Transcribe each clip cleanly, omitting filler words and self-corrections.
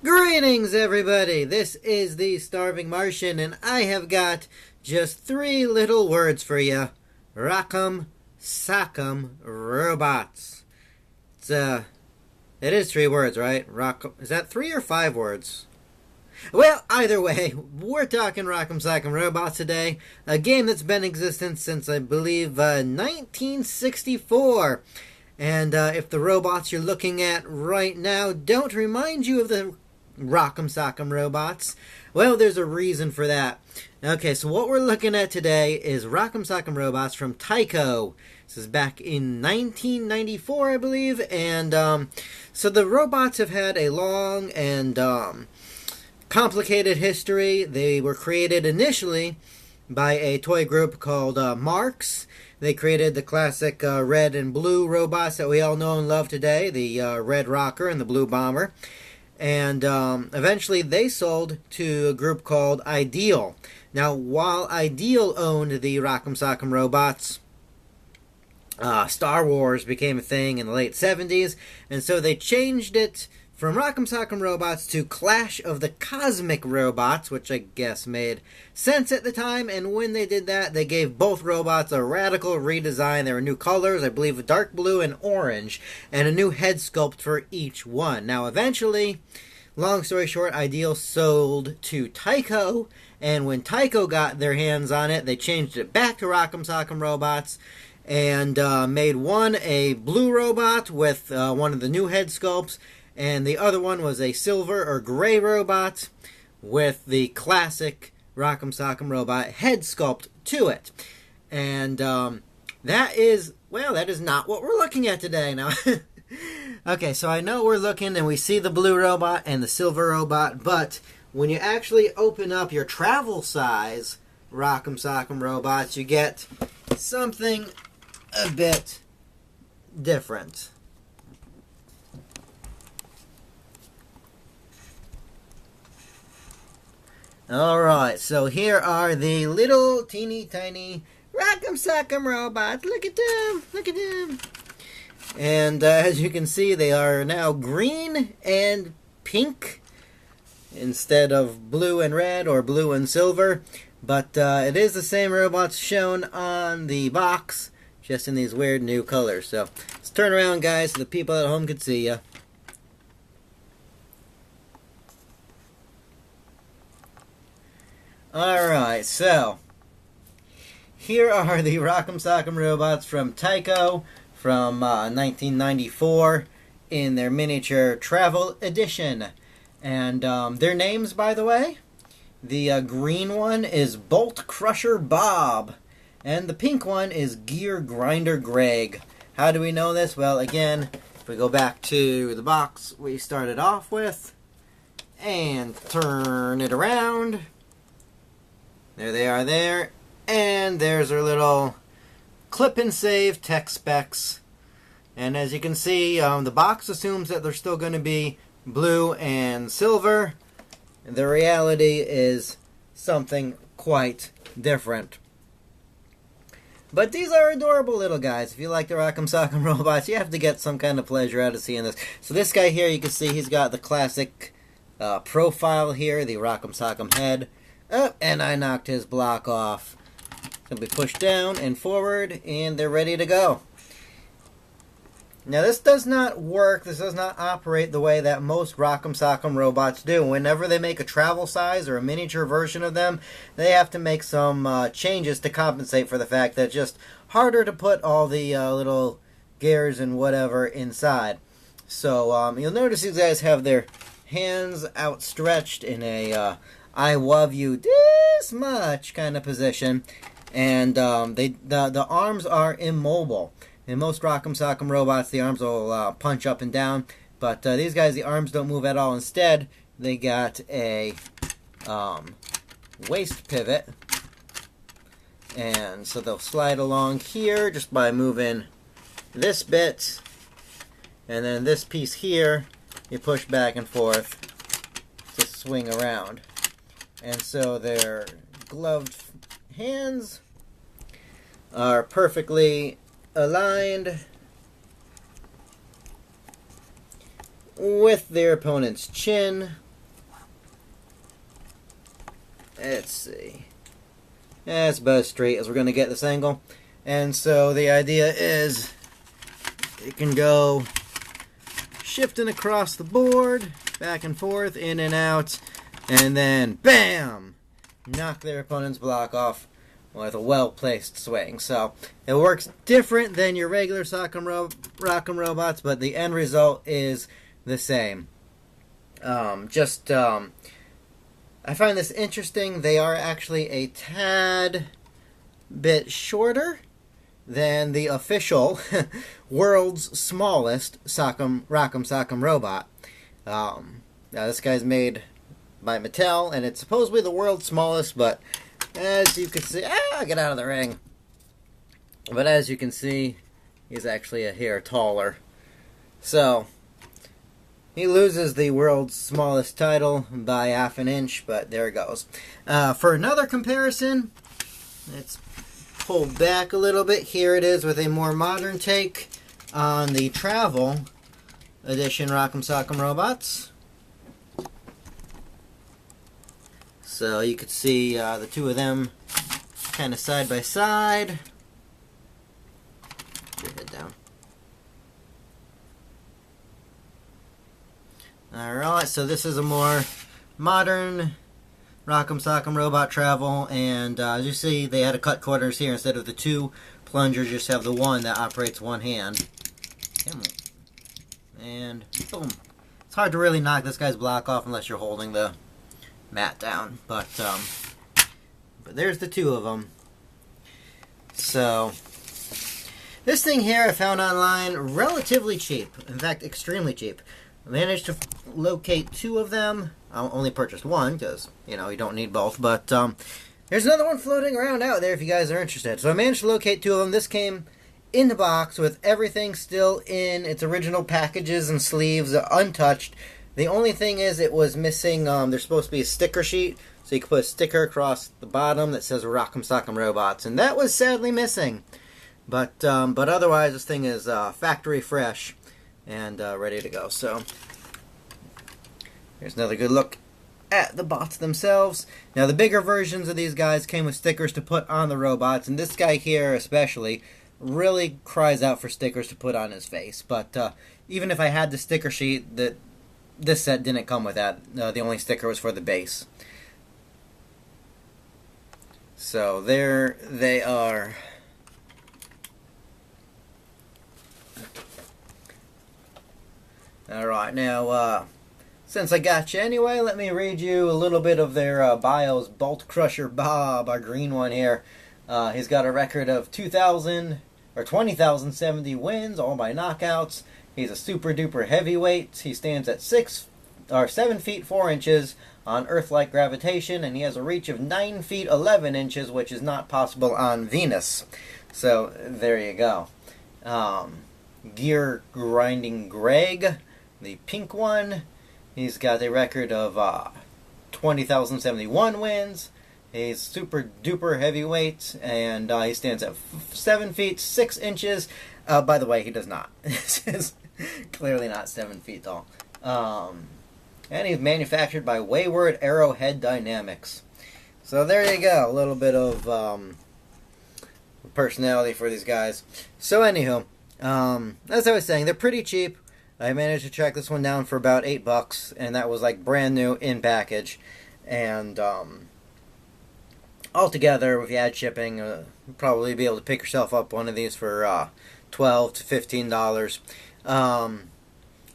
Greetings, everybody! This is the Starving Martian, and I have got just three little words for you. Rock'em Sock'em Robots. It is three words, right? Is that 3 or 5 words? Well, either way, we're talking Rock'em Sock'em Robots today. A game that's been in existence since, I believe, 1964. And if the robots you're looking at right now don't remind you of the Rock'em Sock'em Robots, well, there's a reason for that. Okay, so what we're looking at today is Rock'em Sock'em Robots from Tyco. This is back in 1994, I believe, and so the robots have had a long and complicated history. They were created initially by a toy group called Marx. They created the classic red and blue robots that we all know and love today, the red rocker and the blue bomber. And eventually they sold to a group called Ideal. Now, while Ideal owned the Rock'em Sock'em Robots, Star Wars became a thing in the late 70s, and so they changed it from Rock'em Sock'em Robots to Clash of the Cosmic Robots, which I guess made sense at the time, and when they did that, they gave both robots a radical redesign. There were new colors, I believe dark blue and orange, and a new head sculpt for each one. Now, eventually, long story short, Ideal sold to Tyco, and when Tyco got their hands on it, they changed it back to Rock'em Sock'em Robots, and made one a blue robot with one of the new head sculpts, and the other one was a silver or gray robot with the classic Rock'em Sock'em Robot head sculpt to it. And that is not what we're looking at today. Now, okay, so I know we're looking and we see the blue robot and the silver robot, but when you actually open up your travel size Rock'em Sock'em Robots, you get something a bit different. Alright, so here are the little teeny tiny Rock'em Sock'em Robots. Look at them! Look at them! And as you can see, they are now green and pink instead of blue and red or blue and silver. But it is the same robots shown on the box, just in these weird new colors. So let's turn around, guys, so the people at home can see you. Alright, so here are the Rock'em Sock'em Robots from Tyco from 1994 in their miniature travel edition. And their names, by the way, the green one is Bolt Crusher Bob, and the pink one is Gear Grinder Greg. How do we know this? Well, again, if we go back to the box we started off with and turn it around, there they are there, and there's our little clip and save tech specs. And as you can see, the box assumes that they're still going to be blue and silver. The reality is something quite different. But these are adorable little guys. If you like the Rock'em Sock'em Robots, you have to get some kind of pleasure out of seeing this. So this guy here, you can see he's got the classic profile here, the Rock'em Sock'em head. Oh, and I knocked his block off. Simply push down and forward, and they're ready to go. Now, this does not work. This does not operate the way that most Rock'em Sock'em Robots do. Whenever they make a travel size or a miniature version of them, they have to make some changes to compensate for the fact that it's just harder to put all the little gears and whatever inside. So, you'll notice these guys have their hands outstretched in a I love you this much kind of position, and the arms are immobile. In most Rock'em Sock'em Robots, the arms will punch up and down, but these guys, the arms don't move at all. Instead, they got a waist pivot, and so they'll slide along here just by moving this bit, and then this piece here, you push back and forth to swing around. And so their gloved hands are perfectly aligned with their opponent's chin. let's see. Yeah, it's about as straight as we're going to get this angle. And so the idea is it can go shifting across the board, back and forth, in and out, and then BAM! Knock their opponent's block off with a well-placed swing. So it works different than your regular Rock'em Robots, but the end result is the same. I find this interesting. They are actually a tad bit shorter than the official world's smallest Rock'em Sock'em Robot. Now this guy's made by Mattel, and it's supposedly the world's smallest, but as you can see, get out of the ring. But as you can see, he's actually a hair taller. So he loses the world's smallest title by half an inch, but there it goes. For another comparison, let's pull back a little bit. Here it is with a more modern take on the Travel Edition Rock'em Sock'em Robots. So you could see the two of them kind of side by side. Put your head down. Alright, so this is a more modern Rock'em Sock'em Robot Travel, and as you see, they had to cut corners here. Instead of the two plungers, you just have the one that operates one hand. And boom. It's hard to really knock this guy's block off unless you're holding the mat down, but there's the two of them. So this thing here I found online relatively cheap. In fact, extremely cheap. I managed to locate two of them. I only purchased one because, you know, you don't need both. But there's another one floating around out there if you guys are interested. So I managed to locate two of them. This came in the box with everything still in its original packages and sleeves, untouched. The only thing is it was missing, there's supposed to be a sticker sheet, so you can put a sticker across the bottom that says Rock'em Sock'em Robots, and that was sadly missing. But otherwise, this thing is factory fresh and ready to go. So here's another good look at the bots themselves. Now, the bigger versions of these guys came with stickers to put on the robots, and this guy here especially really cries out for stickers to put on his face. But even if I had the sticker sheet, this set didn't come with that. The only sticker was for the base. So there they are. Alright, now, since I got you anyway, let me read you a little bit of their bios. Bolt Crusher Bob, our green one here. He's got a record of 20,070 wins, all by knockouts. He's a super duper heavyweight. He stands at 7 feet 4 inches on Earth-like gravitation, and he has a reach of 9 feet 11 inches, which is not possible on Venus. So there you go. Gear Grinding Greg, the pink one. He's got a record of 20,071 wins. He's super duper heavyweight, and he stands at 7 feet 6 inches. By the way, he does not. This is clearly not 7 feet tall. And he's manufactured by Wayward Arrowhead Dynamics. So there you go. A little bit of personality for these guys. So anywho, as I was saying, they're pretty cheap. I managed to track this one down for about $8, and that was like brand new in package. And altogether, if you add shipping, you'll probably be able to pick yourself up one of these for $12 to $15.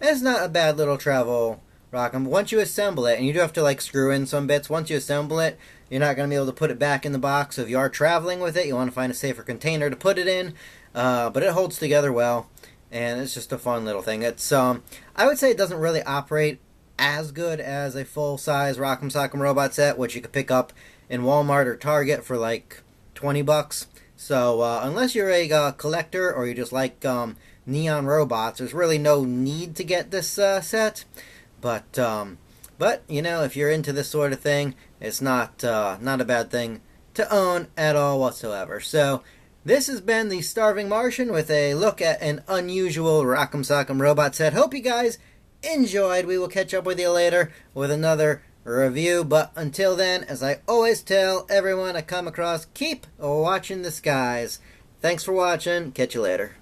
It's not a bad little travel Rock'em. Once you assemble it, and you do have to like screw in some bits, once you assemble it, you're not going to be able to put it back in the box. So if you are traveling with it, you want to find a safer container to put it in. But it holds together well, and it's just a fun little thing. It's I would say it doesn't really operate as good as a full-size Rock'em Sock'em Robot set, which you could pick up in Walmart or Target for like $20. So unless you're a collector or you just like neon robots, there's really no need to get this set. But you know, if you're into this sort of thing, it's not a bad thing to own at all whatsoever. So this has been the Starving Martian with a look at an unusual Rock'em Sock'em Robot set. Hope you guys enjoyed. We will catch up with you later with another review. But until then, as I always tell everyone I come across, keep watching the skies. Thanks for watching. Catch you later.